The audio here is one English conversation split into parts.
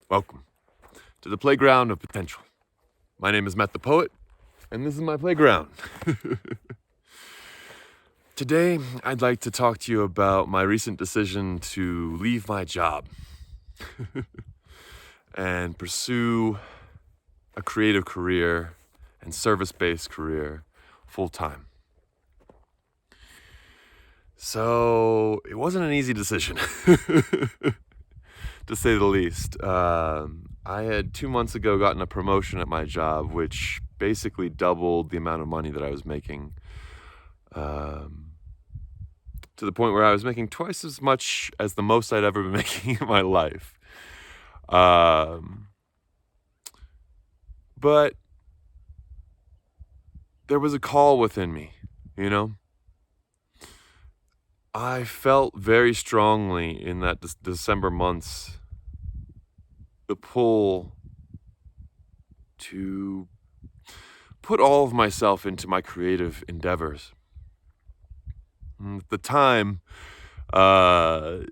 Welcome to the playground of potential. My name is Matt the Poet, and this is my playground. Today, I'd like to talk to you about my recent decision to leave my job and pursue a creative career and service-based career full-time. So, it wasn't an easy decision, to say the least. I had 2 months ago gotten a promotion at my job, which basically doubled the amount of money that I was making, to the point where I was making twice as much as the most I'd ever been making in my life. But there was a call within me, you know? I felt very strongly in that December months the pull to put all of myself into my creative endeavors. At the time, I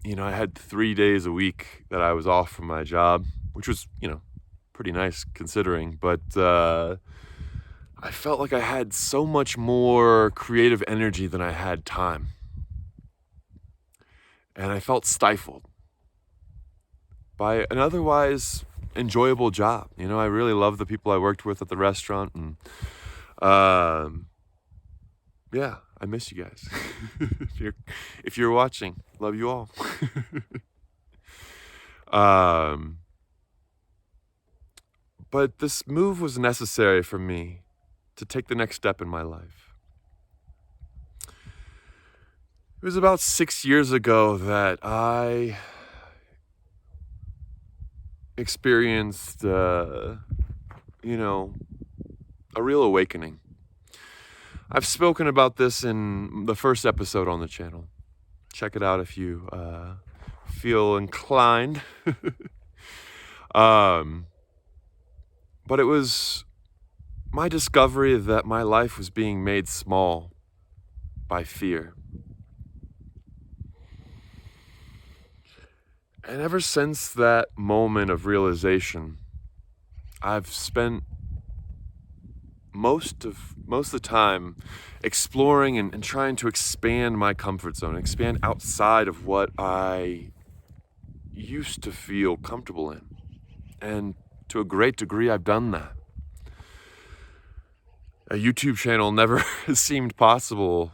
had 3 days a week that I was off from my job, which was, pretty nice considering, but I felt like I had so much more creative energy than I had time. And I felt stifled by an otherwise enjoyable job. I really loved the people I worked with at the restaurant, and yeah, I miss you guys. if you're watching, love you all. But this move was necessary for me to take the next step in my life. It was about 6 years ago that I experienced, a real awakening. I've spoken about this in the first episode on the channel. Check it out if you feel inclined. But it was my discovery that my life was being made small by fear. And ever since that moment of realization, I've spent most of the time exploring and trying to expand my comfort zone, expand outside of what I used to feel comfortable in. And to a great degree, I've done that. A YouTube channel never seemed possible,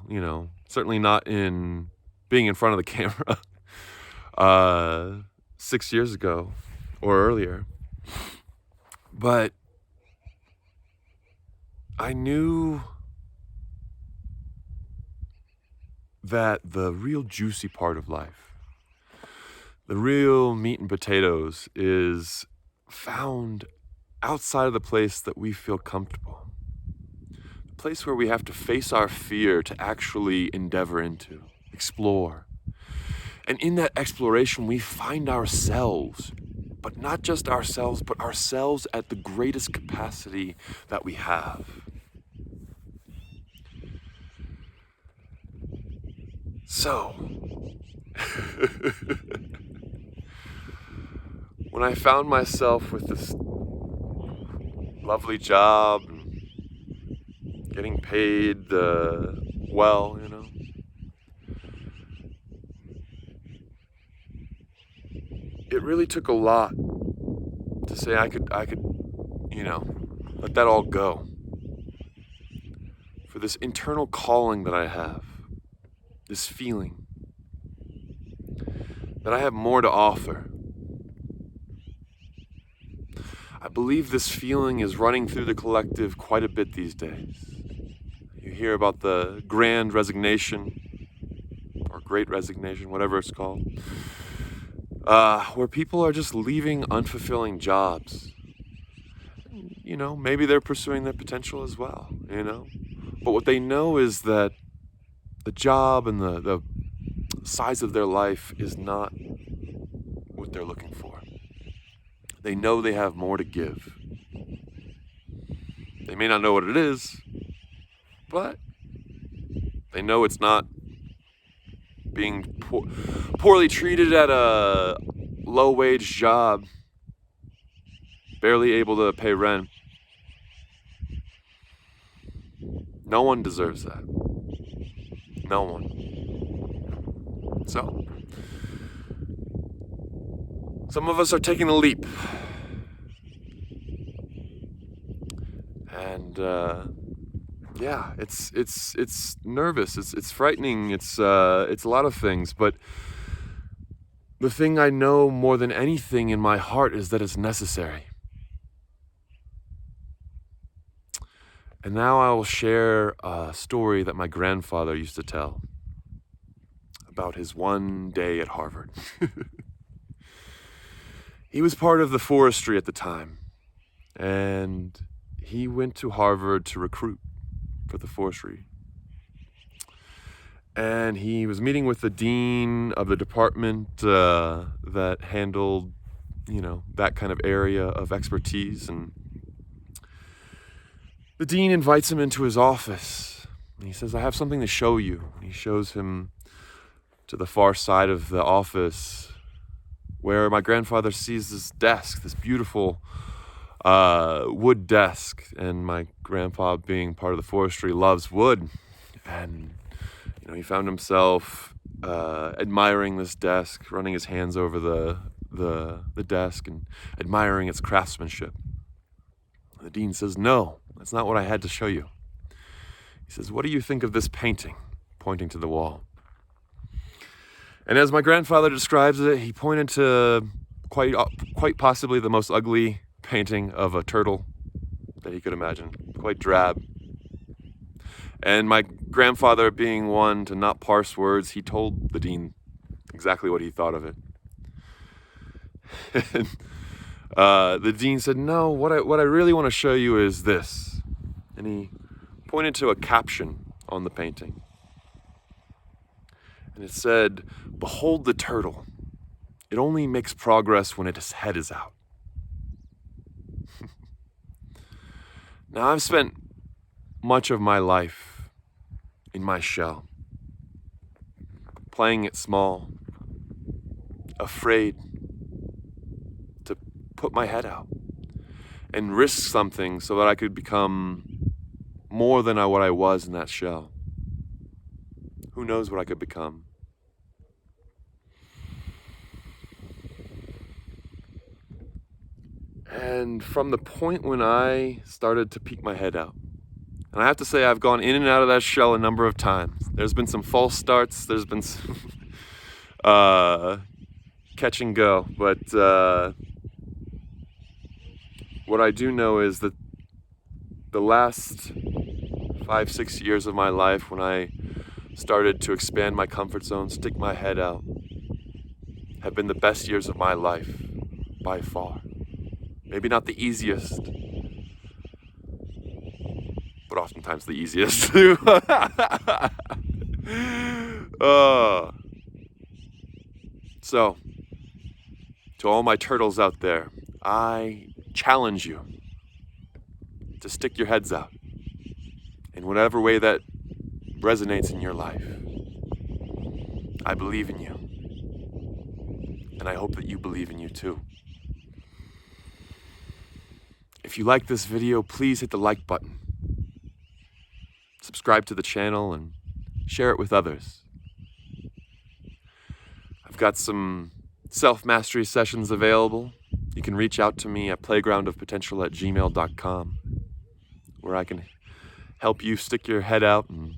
certainly not in being in front of the camera 6 years ago or earlier. But I knew that the real juicy part of life, the real meat and potatoes, is found outside of the place that we feel comfortable. The place where we have to face our fear to actually endeavor into, explore. And in that exploration, we find ourselves, but not just ourselves, but ourselves at the greatest capacity that we have. So, when I found myself with this lovely job, getting paid well, it really took a lot to say I could, let that all go. For this internal calling that I have, this feeling that I have more to offer. I believe this feeling is running through the collective quite a bit these days. You hear about the grand resignation, or great resignation, whatever it's called, where people are just leaving unfulfilling jobs. Maybe they're pursuing their potential as well, But what they know is that the job and the size of their life is not what they're looking for. They know they have more to give. They may not know what it is, but they know it's not being poorly treated at a low-wage job barely able to pay rent. No one deserves that. No one. So, some of us are taking the leap. And yeah, it's nervous. It's frightening. It's a lot of things. But the thing I know more than anything in my heart is that it's necessary. And now I will share a story that my grandfather used to tell about his one day at Harvard. He was part of the forestry at the time, and he went to Harvard to recruit for the forestry. And he was meeting with the dean of the department that handled, that kind of area of expertise. And the dean invites him into his office. And he says, "I have something to show you." And he shows him to the far side of the office where my grandfather sees this desk, this beautiful wood desk. And my grandpa, being part of the forestry, loves wood. And he found himself admiring this desk, running his hands over the desk and admiring its craftsmanship. The dean says, "No, that's not what I had to show you." He says, "What do you think of this painting?" Pointing to the wall. And as my grandfather describes it, he pointed to quite possibly the most ugly painting of a turtle that he could imagine, quite drab. And my grandfather, being one to not parse words, he told the dean exactly what he thought of it. And the dean said, "No, what I really want to show you is this." And he pointed to a caption on the painting. And it said, "Behold the turtle. It only makes progress when its head is out." Now, I've spent much of my life in my shell, playing it small, afraid to put my head out and risk something so that I could become more than what I was in that shell. Who knows what I could become? And from the point when I started to peek my head out, and I have to say I've gone in and out of that shell a number of times. There's been some false starts, there's been some catch and go, but what I do know is that the last 5-6 years of my life, when I started to expand my comfort zone, stick my head out, have been the best years of my life by far. Maybe not the easiest, but oftentimes the easiest too. So, to all my turtles out there, I challenge you to stick your heads out in whatever way that resonates in your life. I believe in you, and I hope that you believe in you too. If you like this video, please hit the like button. Subscribe to the channel and share it with others. I've got some self-mastery sessions available. You can reach out to me at playgroundofpotential@gmail.com, where I can help you stick your head out and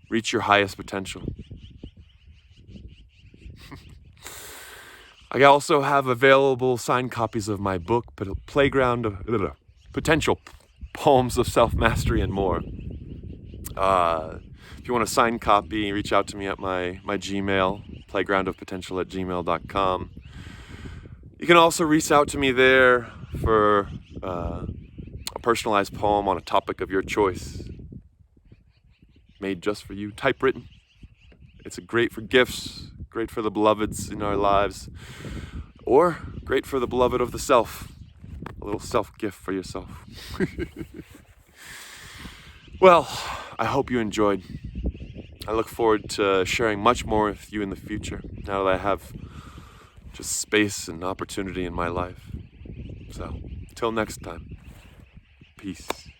reach your highest potential. I also have available signed copies of my book, Playground of Potential, Poems of Self-Mastery and More. If you want a signed copy, reach out to me at my Gmail, playgroundofpotential@gmail.com. You can also reach out to me there for a personalized poem on a topic of your choice, made just for you, typewritten. It's great for gifts, great for the beloveds in our lives, or great for the beloved of the self. A little self-gift for yourself. Well, I hope you enjoyed. I look forward to sharing much more with you in the future, now that I have just space and opportunity in my life. So, Till next time, peace.